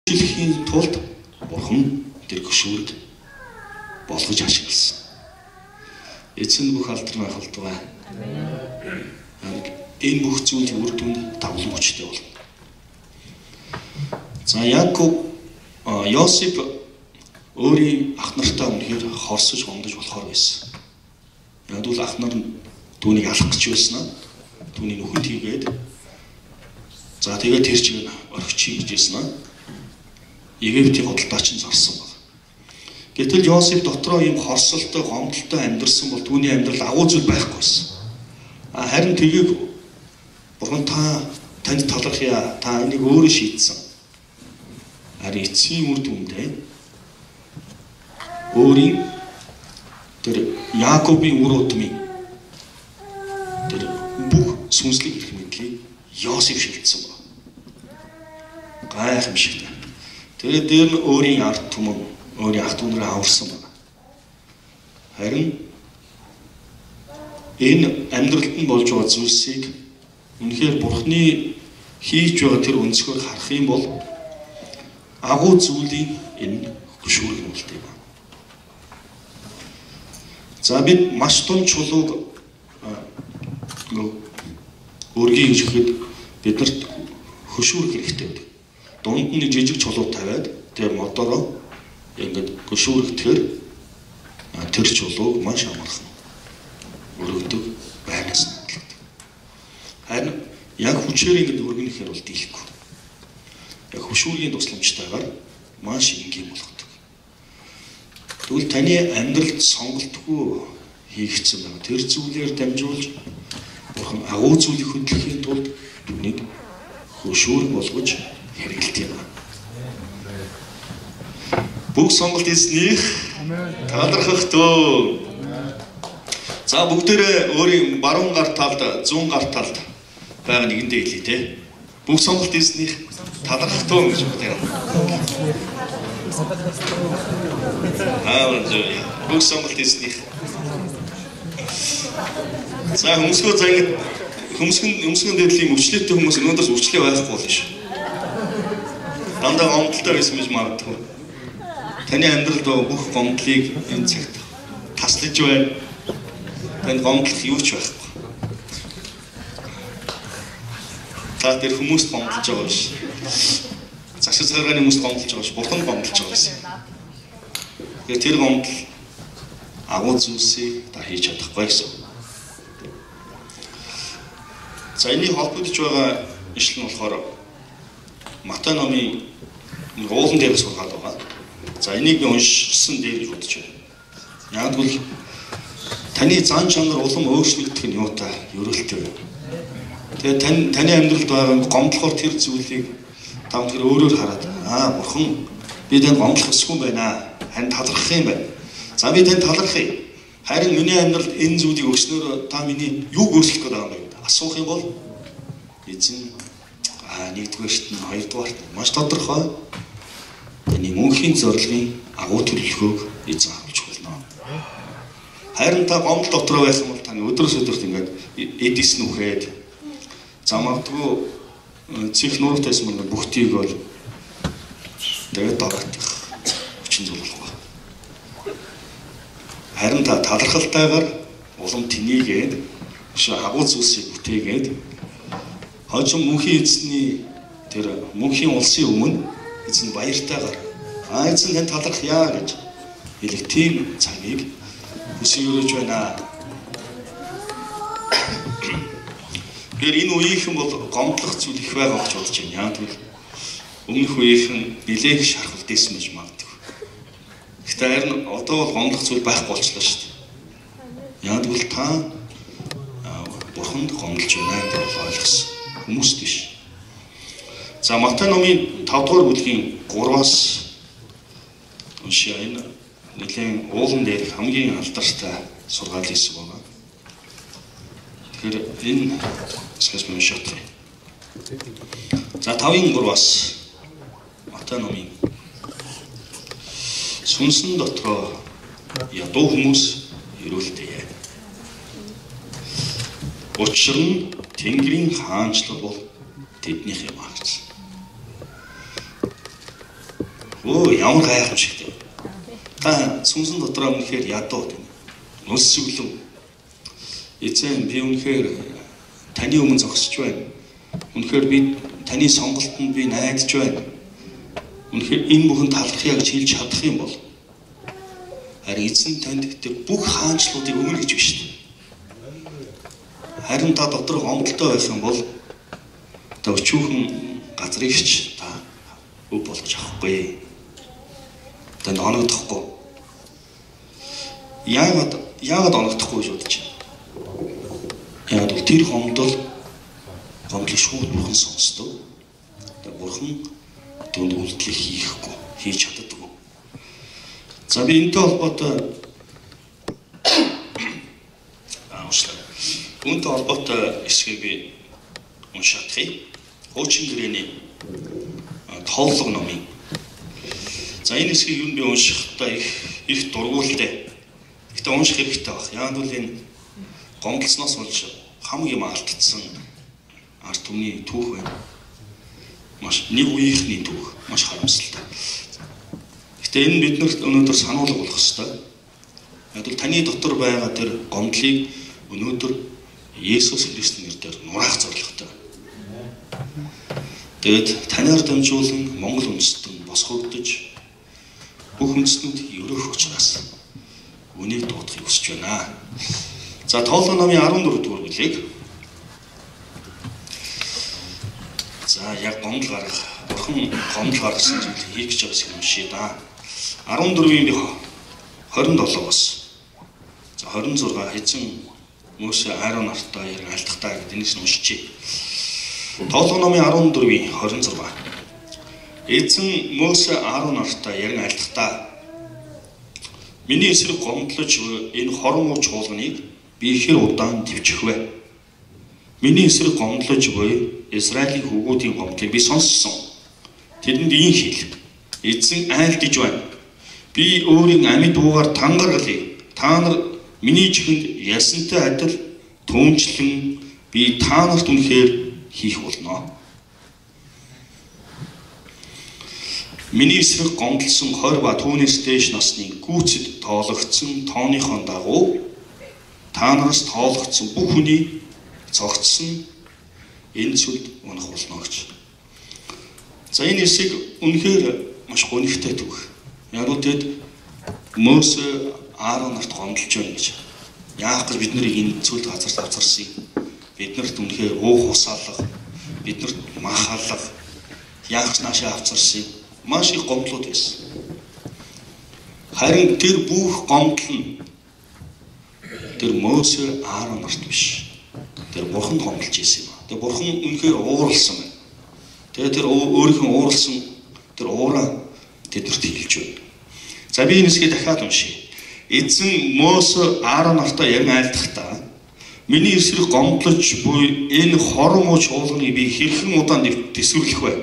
Дэлхийн тулд Бурхан тэр гүшүүрэг болгож ашигласан. Эцэн бүх алдар байхалдгаа. Энэ бүх зүйл үр дүнд давлан хүчтэй болно. За Яков Йосеф өөрийн ах нартаа үнэхээр хорсож гомдож болохоор байсан. Яг л ах нар түүнийг алах гэж байсан. Түүний нөхөд хийгээд за тэгээд тэр чинь орхичих гэж байсан. Египтийн худалдаач нь зарсан баг. Гэтэл Йосеф дотроо ийм хорсолтой, гомдолтой амьдэрсэн бол түүний амьдрал агуу зүйл байхгүйсэн. Харин тгийг Бурхан танд талархъя, та энийг өөрөө шийдсэн. Харин эцсийн үр дүндээ өөрийн тэр Яаковын үр удмын тэр бүх сүнслэг эрх мэдлийг Йосеф шилжсэн баг. Гайхамшигтай. Тэгээд дээр нь өөрийн ард түмэн, өөрийн ах дүү нараа аварсан байна. Харин энэ амьдралд нь болж байгаа зүйлсийг үнэхээр Бурханы хийж байгаа тэр өнцгөр харах юм бол агуу зүйлийн энэ гүшүүрэг нь үлдээ байна. За бид маш том чулууг өргөе гэж ихэд биднэрт хөшүүрэх хэрэгтэй байдаг. Дунд нь жижиг чулуу тавиад тэр мотороо ингээд гүшүүрэхээр тэр чулууг маш амархан өргөдөг байнаас нь болдог. Харин яг хүчээр ингээд өргөнөхээр бол дийлэхгүй. Яг хөшүүргийн тусламжтайгаар маш энгийн болгодог. Тэгвэл таны амьдралд сонголтгүй хийгдсэн байна. Тэр зүйлээр дамжуулж Бурхан агуу зүйлийг хөдлөхийн тулд түүнийг хөшүүрэг болгож хэрэгэлт юм. Бүх сонголт эзнийг талархах төө. За бүгдээрээ өөрийн баруун гар талд, зүүн гар талд байгаа нэгэндээ хэлье те. Бүх сонголт эзнийг талархах төө гэж байна. Бүх сонголт эзнийг. За хүмүүсгэн дэдлийн өвчлөлттэй хүмүүс өнөөдөөс өвчлөө байхгүй болно шүү. Дандаа гомдолтой байсан гэж магадгүй. Таны амьдралд бүх гомдлыг энэ цагт таслаж байна. Танд гомдлох юу ч байхгүй. Та тэр хүмүүст гомдолж байгаа биш. Засаг цагааны хүмүүст гомдолж байгаа биш. Бурхан гомдолж байгаа гэсэн. Тэгэхээр тэр гомдол агуу зүйлсийг та хийж чадахгүй гэсэн. За энэний холбогдож байгаа ишлэл нь болохоор Матай номын уулан дээрээс сургаад байгаа. За энийг би уншсан дээр гэж бодож байна. Яг л таны зан чанар улам өөрчлөгдөх нь юутай ерөөлтэй байна. Тэгээд таны амьдралд байгаа гомдлохоор тэр зүйлийг та тэр өөрөөр хараад Бурхан би танд гомдлох ёсгүй байна. Харин талархах юм байна. За би танд талархъя. Харин миний амьдралд энэ зүйлийг өгснөөр та миний юуг өөрчлөх гээд байгаа юм бэ? Асуух юм бол эзэн нэгдүгээрт нь хоёрдугаарт маш тодорхой таны мөнхийн зорилгын агуу төлөвлөгөөг эзэн харуулж болно. Харин та гомдол дотор байх юм бол таны өдрөөс өдөрт ингээд эдис нүхэд замагдгүй цих нууртайс мөн бүгтийг бол тэгээд дагагдах хүчин зүйл болох. Харин та талархалтайгаар улам тэнийгээд агуу зүйлсийг бүтээгээд хожим мөнхийн эзний тэр мөнхийн улсын өмнө эзэн баяртайгаар эзэн танд талархъя гэж хэлэх тийм цагийг хүсэн өрөөж байна. Тэр энэ үеийнхэн бол гомдлох зүйл их байгаа гэж бодож байна. Тэгвэл өмнөх үеийнхэн нэлээх шархалт дэсэн гэж магадгүй. Гэхдээ харин одоо бол гомдлох зүйл байхгүй болчихлоо шүү дээ. Яг л та Бурханд гомдлж байна гэж ойлгосон хүмүүс биш. За Матай номын 5 дугаар бүлгийн 3-аас уншия. Энэ нэлийн уулан дээр хамгийн алдартай сургаалын хэсэг байна. Тэгэхээр энэ хэсгээс унших. За 5-ын 3-аас Матай номын сүнсэн дотроо ядуу хүмүүс ирүүлдэе. Учир нь Тэнгэрийн хаанчлал бол тэднийх юм аа гэсэн. Өө ямар гайхамшигтэй. Та сүнсэн дотроо үнэхээр ядуу тийм. Ус сүглэн. Эцэг би үнэхээр таны өмнө зогсож байна. Үнэхээр би таны сонголтод би найдаж байна. Үнэхээр энэ бүхэн талархъя гэж хэлж чадах юм бол харин эзэн танд гэдэг бүх хаанчлуудыг өгнө гэж биш шүү дээ. Харин та дотор гомдолтой байх юм бол та өчүүхэн газрыг ч та өв болгож авахгүй. Та оногдохгүй. Яагаад оногдохгүй гэж бодож байна? Яг л тэр гомдлыг шууд бурхан сонсдог. Та бурхан түнд үйлдэл хийхгүй, хийж чаддаггүй. За би энэтэй холбоотой үүнтэй холбоотой эсгийг би уншаадахыг. Хуучин гэрээний тооллого номын. За энэ эсгийг юу би уншихдаа их дургуултай. Гэхдээ унших хэрэгтэй баг. Яг л энэ гомдлсноос болж хамгийн алдсан арт түмний түүх байна. Маш нэг үеийнхний түүх, маш харамсалтай. Гэхдээ энэ биднэрт өнөөдөр сануулга болох ёстой. Яг л таны дотор байгаа тэр гомдлыг өнөөдөр Есүс Христосийн нэрээр нураах зорилготой. Тэгэд танаар дамжуулан Монгол үндэстэн босгогдож бүх үндэстнүүд ерөөх учраас үнийг дуудахыг хүсэж байна. За тооллого номын 14 дугаар бүлэг. За яг гомдол гарах, бурхан гомдол гаргасан зүйл хийх гэж байгаа юм шиг да. 14-ийн би 27-оос. За 26 эзэн Мөсө Аарон нартай яриг альтгатаа гэдэг энэс нь уншчихъя. Тооллого номын 14-ийн 26. Эзэн Мөсө Аарон нартай яриг альтгатаа миний эсрэг гомдлож энэ хорон уу чуулганыг би хэр удаан төвчих вэ? Миний эсрэг гомдлож буй Израилийн хүүгүүдийн гомдлыг би сонссон. Тэдэнд ийм хэл. Эзэн айлдж байна. Би өөрийн амьд дуугаар тангаргалъя. Та нар миний чихэнд ялсантай адил түүнчлэн би та нарт үнэхээр хийх болно. Миний эсрэг гомдлсон 20 ба түүнээс дээш насны гүйцэд тоологдсон тооныхон дагуу та нараас тоологдсон бүх хүний цогцсон энэ сүлд унах болно гэж. За энэ эсийг үнэхээр маш гонигтай түүх. Яг л тэгэд Мөсө Аарон нарт гомдлж байна гэж. Яах гэж бид нарыг энэ цүлд газарт авчирсан юм. Биднэрт үнэхээр уух усаалга, биднэрт махалга, яах ч наашаа авчирсан юм. Маш их гомдлууд байсан. Харин тэр бүх гомдол нь тэр Мөсө Аарон нарт биш. Тэр бурхан гомдлж байсан юм. Тэр бурхан үнэхээр ууралсан байна. Тэгээ тэр өөрийнхөө ууралсан тэр уураа тэднэрт хэлж байна. За би энэ хэсгийг дахиад уншия. Эзэн Мөсө Аарон нартай ярин айлдахдаа миний эсрэг гомдлож буй энэ хорон уу чуулганыг би хэрхэн удаан дэвсгэрлэх вэ?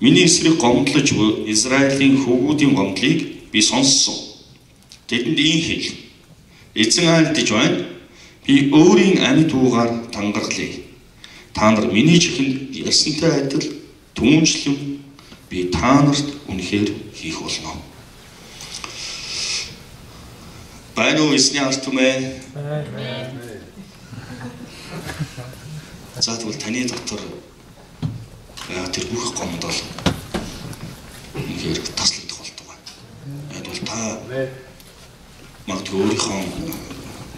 Миний эсрэг гомдлож буй Израилийн хүүгүүдийн гомдлыг би сонссон. Тэдэнд ийм хэл. Эзэн айлдж байна. Би өөрийн амьд дуугаар тангаргалъя. Та нар миний чихэнд ялсантай адил түүнчлэн би та нарт үнэхээр хийх болно. Байна уу эзний ард түмэн? За тэгвэл таны дотор тэр бүх гомдол үнэхээр таслагдах болдог байна. Яг бол та магадгүй өөрийнхөө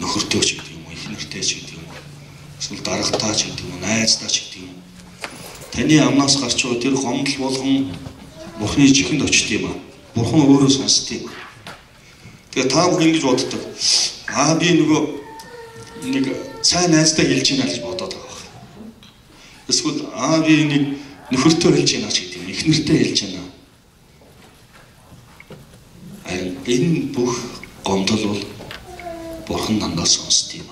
нөхөртэй ч гэдэг юм уу, их нэртэй ч гэдэг юм уу, эсвэл дарагтаа ч гэдэг юм уу, найздаа ч гэдэг юм. Таны амнаас гарч байгаа тэр гомдол болгон Бурхны чихэнд очт юм аа. Бурхан өөрөө сонсд юм. Тэгээ та бүхэн ингэж боддог. Би нэг сайн найздаа хэлж ийна гэж бодоод байгаа байна. Эсвэл би нэг нөхөртөө хэлж ийна ч гэдэг юм. Их нэртэй хэлж ийна. Харин энэ бүх гомдол бол Бурхан дандаа сонсд юм.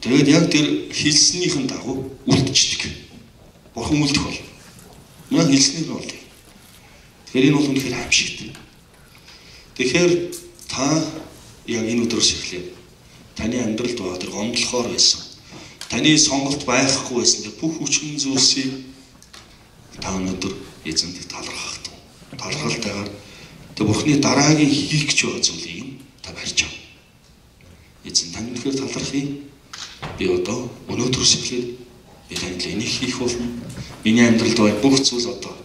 Тэгээд яг тэр хэлснийхэн дагуу үлдчихдэг. Бурхан үлдэх бол. Яг хэлснээр нь бол. Тэгэхээр энэ бол үнэхээр аимшигтай. Тэгэхээр та яг энэ өдрөөс эхлээд таны амьдралд байгаа тэр гомдлохоор байсан. Таны сонголт байхгүй байсан тэр бүх хүчин зүйлсийг та өнөөдөр эзэнд талархах тун. Талархалтайгаар тэр Бурхны дараагийн хийх гэж байгаа зүйлийг та барьж ав. Эзэн тань үнэхээр талархъя. Би одоо өнөөдрөөс эхлээд би танд энийг хийх болно. Миний амьдралд байгаа бүх зүйл одоо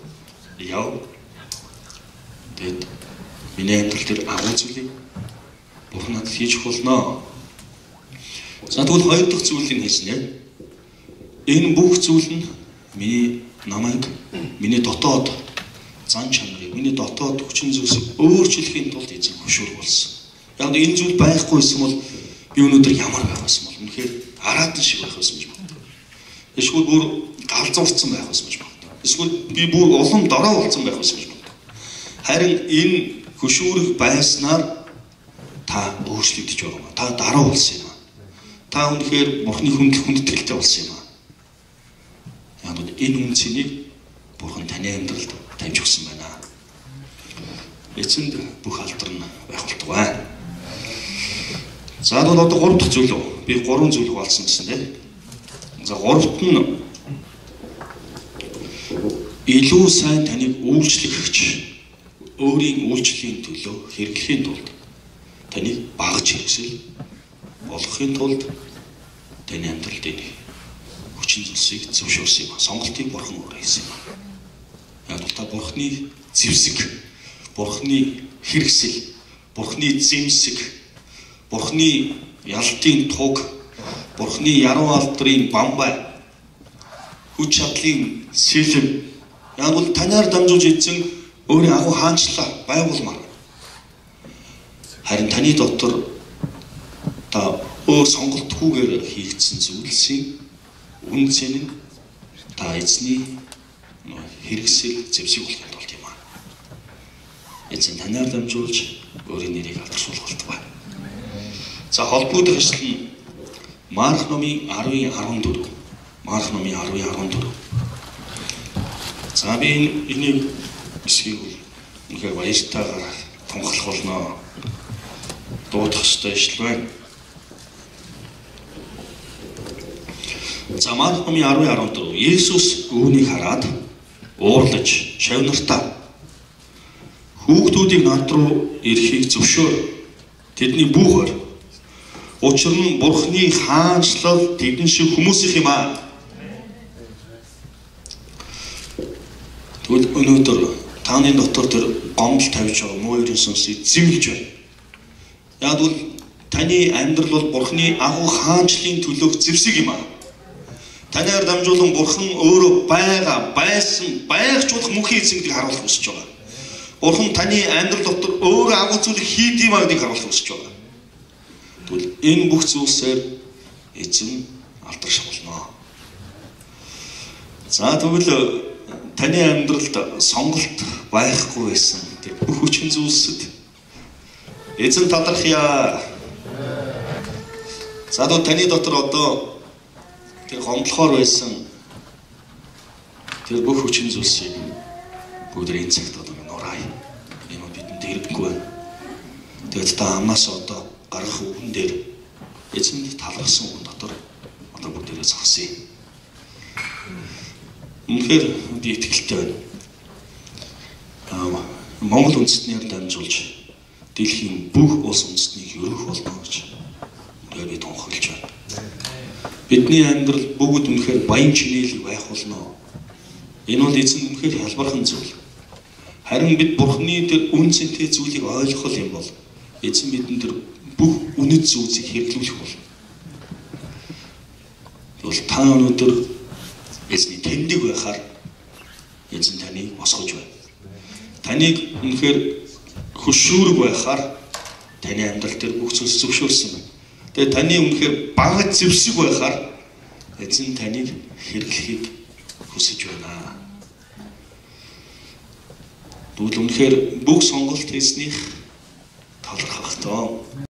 яв. Тэгэд миний амьдрал дээр агуу зүйлийг Бурхан надад хийж болно. За тэгвэл хоёр дахь зүйлийг хэлснэ. Энэ бүх зүйл нь миний намайг, миний дотоод зан чанарыг, миний дотоод хүчин зүйлсийг өөрчлөхийн тулд эзэн хөшөөрүүлсэн. Яг энэ зүйл байхгүй байсан бол би өнөөдөр ямар байх байсан бол үнэхээр араадан шиг байх байсан гэж боддог. Эсвэл бүр галзуурсан байх байсан гэж боддог. Эсвэл би бүр улам дорой болсон байх байсан гэж боддог. Харин энэ хөшөөрөх байснаар та өөрчлөгдөж байгаа юм. Та дараа болсон юм. Та үнэхээр Бурхны хүндэтгэлтэй болсон юм. Яг нь энэ үнцнийг Бурхан таны амьдралд тавьж өгсөн байна. Эцэнд бүх алдар нь байх болтугай. За одоо 3 дахь зүйл үү? Би 3 зүйл хуваалцсан гэсэн тийм. За 3-т нь илүү сайн таныг үйлчлэгч, өөрийн үйлчлэлийн төлөө хэрэглэхийн тулд таныг багаж хэрэгсэл болгохын тулд таны амьдралд энэ хүчин зүйлсийг зөвшөөрсөн юм. Сонголтыг Бурхан өөрөө хийсэн юм. Яг л та Бурханы зэвсэг, Бурханы хэрэгсэл, Бурханы зэмсэг, Бурханы ялтын туг, Бурханы яруу алдрын бамбай, хүч чадлын сэлэм, яг бол танаар дамжуулж эзэн өөрийн агуу хаанчлаа байгуулмаар. Харин таны дотор та өөр сонголтгүйгээр хийгдсэн зүйлсийн үнцэн нь та эзний хэрэгсэл зэвсэг болохын тулд юм аа. Эзэн танаар дамжуулж өөрийн нэрийг алдаршуулах болтугай. За холбогдох эсэл нь Марк номын 10:14. Марк номын 10:14. За би энийг эсхийг үнэхээр баяртайгаар тунхлах болно. Дуудах ёстой эсэл байна. За Марк номын 10:14. Есүс үүнийг хараад уурлаж шавнартаа хүүхдүүдийг над руу ирэхийг зөвшөөр. Тэдний бүхэр учир нь Бурхны хаанчлал тэдэн шиг хүмүүсийнх юм аа. Тэгвэл өнөөдөр таны дотор тэр гомдол тавьж байгаа муу ерийн сүнсийг зэмлж байна. Яг бол таны амьдрал бол Бурхны агуу хаанчлалын төлөөх зэвсэг юм аа. Танаар дамжуулан Бурхан өөрөө байсан, байгчулах мөнхийн эзэн гэдгийг харуулах хүсэж байгаа. Бурхан таны амьдрал дотор өөрөө агуу зүйлийг хийдэг юм аа гэдгийг харуулах хүсэж байгаа. Тэгвэл энэ бүх зүйлсээр эзэн алдарших болно. За тэгвэл таны амьдралд сонголт байхгүй байсан тэр бүх хүчин зүйлсэд эзэн талархъя. За таны дотор одоо тэр гомдлохоор байсан тэр бүх хүчин зүйлсийг бүгд энэ цагт одоо нураая. Энэ бидэнд хэрэггүй байна. Тэгээд та амнаас одоо гарах үгэн дээр эзэнд талархсан үгэн дотор одоо бүгдээрээ зогсъё. Үнэхээр би итгэлтэй байна. Монгол үндэстнээр дамжуулж дэлхийн бүх улс үндэстнийг ерөөх болно гэж би тунхаглаж байна. Бидний амьдрал бүгд үнэхээр баян чинээл байх болно. Энэ бол эзэн үнэхээр хялбархан зүйл. Харин бид Бурхны тэр үнцэнтэй зүйлийг ойлгох юм бол эзэн бидэнд тэр бүх үнэт зүйлсийг хэрэглүүлэх болно. Тэгвэл та өнөөдөр эзний тэмдэг байхаар эзэн таныг босгож байна. Таныг үнэхээр хөшөөрөг байхаар таны амьдрал дээр бүх зүйлс зөвшөөрсөн байна. Тэгээ таны үнэхээр багц зэвсэг байхаар эзэн таныг хэрэглэхийг хүсэж байна. Тэгвэл үнэхээр бүх сонголт эзнийх талархах тоо.